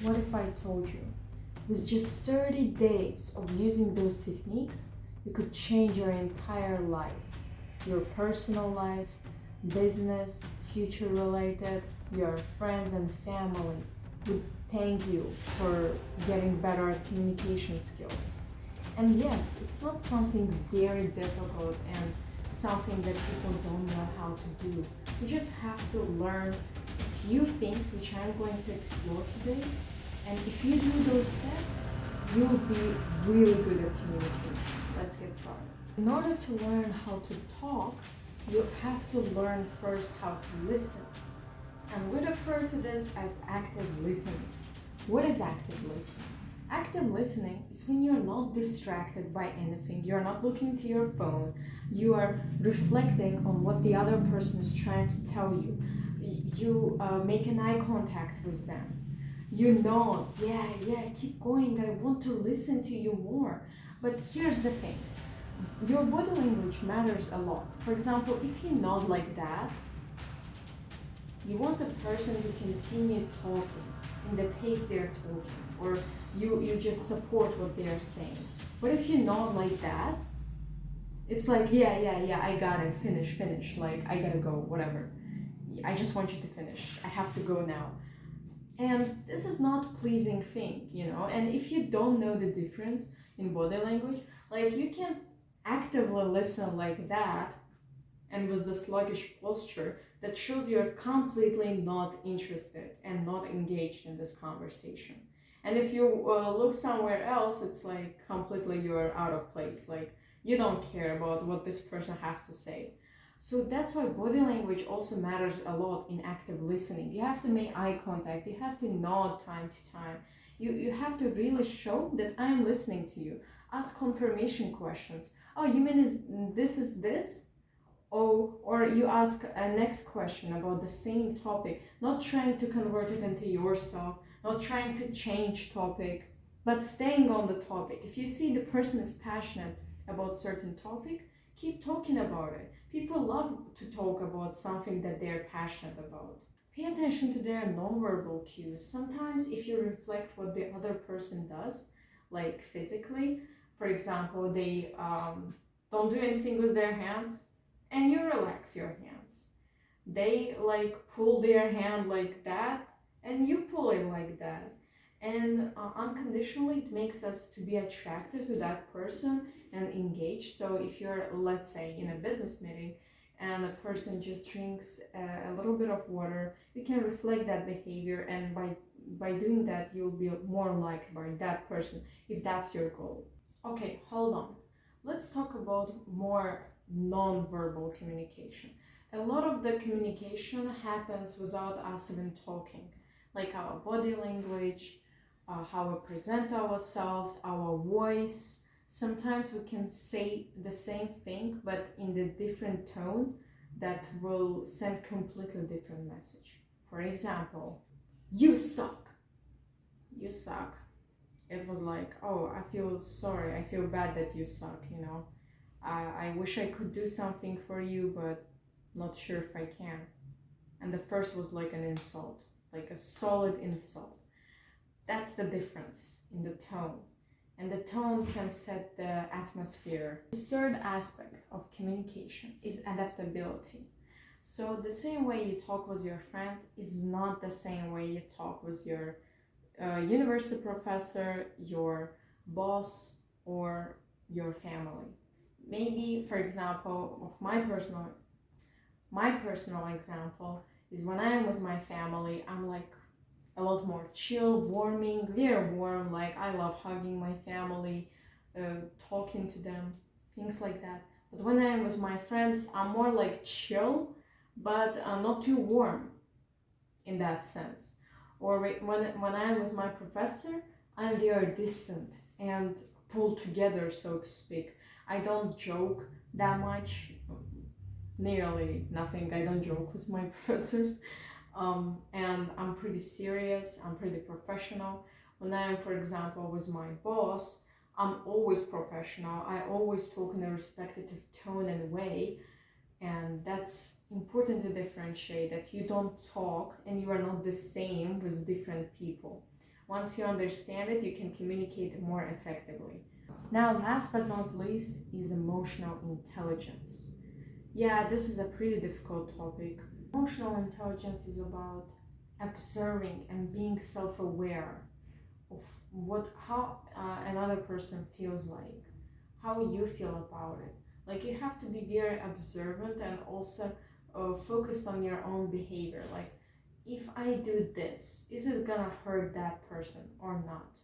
What if I told you, with just 30 days of using those techniques, you could change your entire life, your personal life, business, future related, your friends and family would thank you for getting better at communication skills. And yes, it's not something very difficult and something that people don't know how to do. You just have to learn a few things which I'm going to explore today. And if you do those steps, you will be really good at communication. Let's get started. In order to learn how to talk, you have to learn first how to listen. And we refer to this as active listening. What is active listening? Active listening is when you're not distracted by anything, you're not looking to your phone, you are reflecting on what the other person is trying to tell you. You make an eye contact with them. You nod, yeah, keep going, I want to listen to you more. But here's the thing, your body language matters a lot. For example, if you nod like that, you want the person to continue talking in the pace they're talking, or you just support what they're saying. But if you nod like that, it's like, yeah, I got it, finish, like, I gotta go, whatever. I just want you to finish, I have to go now. And this is not pleasing thing, and if you don't know the difference in body language, like, you can actively listen like that and with the sluggish posture that shows you're completely not interested and not engaged in this conversation. And if you look somewhere else, it's like completely you're out of place, like you don't care about what this person has to say. So that's why body language also matters a lot in active listening. You have to make eye contact, you have to nod time to time. You have to really show that I'm listening to you. Ask confirmation questions. Oh, you mean is this? Oh, or you ask a next question about the same topic, not trying to convert it into yourself, not trying to change topic, but staying on the topic. If you see the person is passionate about certain topic, keep talking about it. People love to talk about something that they're passionate about. Pay attention to their nonverbal cues. Sometimes if you reflect what the other person does, like physically, for example, they don't do anything with their hands, and you relax your hands. They like pull their hand like that, and you pull it like that. And unconditionally, it makes us to be attracted to that person and engaged. So if you're, let's say, in a business meeting and a person just drinks a little bit of water, you can reflect that behavior, and by doing that, you'll be more liked by that person if that's your goal. Okay, hold on. Let's talk about more non-verbal communication. A lot of the communication happens without us even talking, like our body language, how we present ourselves, our voice. Sometimes we can say the same thing but in the different tone that will send completely different message. For example, you suck. You suck. It was like, oh, I feel sorry, I feel bad that you suck, I wish I could do something for you, but not sure if I can. And the first was like an insult, like a solid insult. That's the difference in the tone. And the tone can set the atmosphere. The third aspect of communication is adaptability. So the same way you talk with your friend is not the same way you talk with your university professor, your boss, or your family. Maybe, for example, of my personal example is when I am with my family, I'm like a lot more chill, warming, very warm, like I love hugging my family, talking to them, things like that. But when I am with my friends, I'm more like chill, but not too warm in that sense. Or when I am with my professor, I'm very distant and pulled together, so to speak. I don't joke that much, nearly nothing. I don't joke with my professors. And I'm pretty serious, I'm pretty professional. When I am, for example, with my boss, I'm always professional. I always talk in a respectful tone and way. And that's important to differentiate, that you don't talk and you are not the same with different people. Once you understand it, you can communicate it more effectively. Now, last but not least is emotional intelligence. Yeah, this is a pretty difficult topic. Emotional intelligence is about observing and being self-aware of how another person feels like, how you feel about it. Like, you have to be very observant and also focused on your own behavior. Like, if I do this, is it gonna hurt that person or not?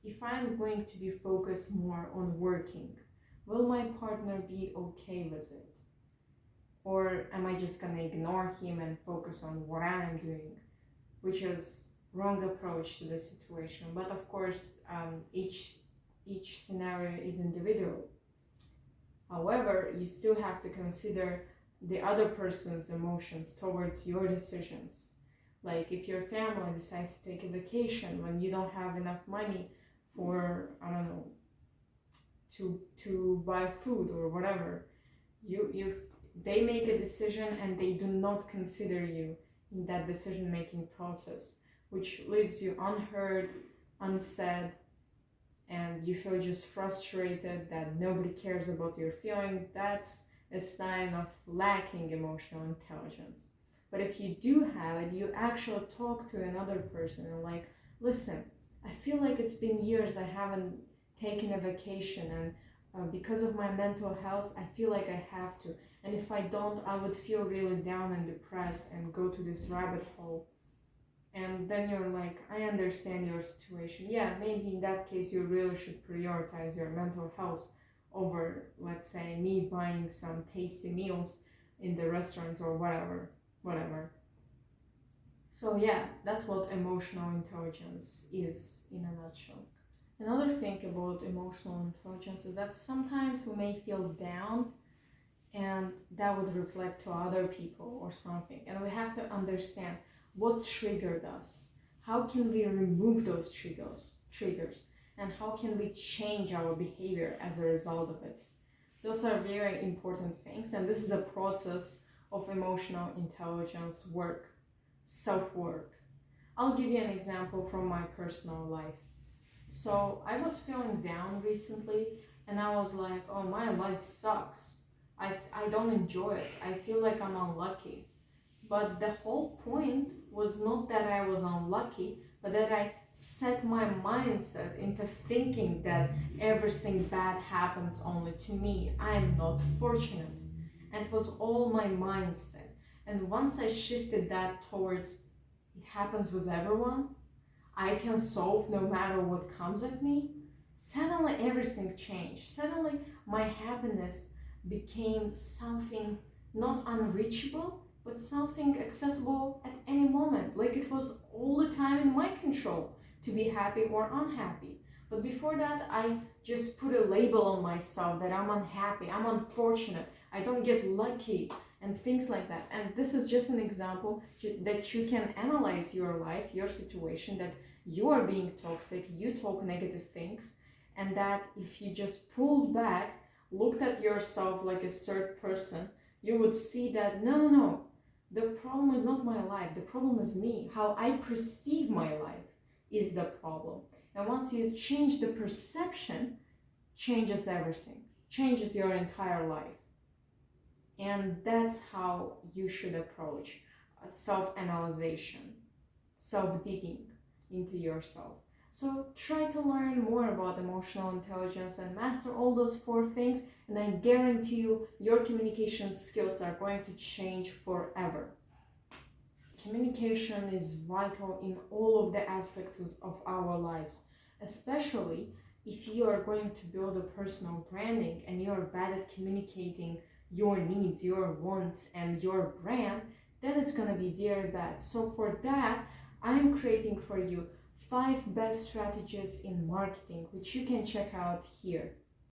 If I'm going to be focused more on working, will my partner be okay with it? Or am I just gonna ignore him and focus on what I'm doing, which is wrong approach to the situation. But of course, each scenario is individual. However, you still have to consider the other person's emotions towards your decisions. Like, if your family decides to take a vacation when you don't have enough money for, I don't know, to buy food or whatever, they make a decision and they do not consider you in that decision-making process, which leaves you unheard, unsaid, and you feel just frustrated that nobody cares about your feeling. That's a sign of lacking emotional intelligence. But if you do have it, you actually talk to another person and like, listen, I feel like it's been years I haven't taken a vacation, and because of my mental health, I feel like I have to. And if I don't, I would feel really down and depressed and go to this rabbit hole. And then you're like, I understand your situation. Yeah, maybe in that case, you really should prioritize your mental health over, let's say, me buying some tasty meals in the restaurants or whatever. So yeah, that's what emotional intelligence is in a nutshell. Another thing about emotional intelligence is that sometimes we may feel down, and that would reflect to other people or something. And we have to understand what triggered us. How can we remove those triggers? And how can we change our behavior as a result of it? Those are very important things. And this is a process of emotional intelligence work, self-work. I'll give you an example from my personal life. So I was feeling down recently, and I was like, oh, my life sucks. I don't enjoy it. I feel like I'm unlucky. But the whole point was not that I was unlucky, but that I set my mindset into thinking that everything bad happens only to me. I am not fortunate. And it was all my mindset. And once I shifted that towards it happens with everyone, I can solve no matter what comes at me, suddenly everything changed. Suddenly my happiness became something not unreachable, but something accessible at any moment. Like, it was all the time in my control to be happy or unhappy. But before that, I just put a label on myself that I'm unhappy, I'm unfortunate, I don't get lucky, and things like that. And this is just an example that you can analyze your life, your situation, that you are being toxic, you talk negative things, and that if you just pulled back, looked at yourself like a third person, you would see that no, the problem is not my life, the problem is me. How I perceive my life is the problem. And once you change the perception, changes everything, changes your entire life. And that's how you should approach self-analyzation, self-digging into yourself. So try to learn more about emotional intelligence and master all those 4 things, and I guarantee you your communication skills are going to change forever. Communication is vital in all of the aspects of our lives, especially if you are going to build a personal branding and you are bad at communicating your needs, your wants, and your brand, then it's going to be very bad. So for that, I'm creating for you 5 best strategies in marketing, which you can check out here.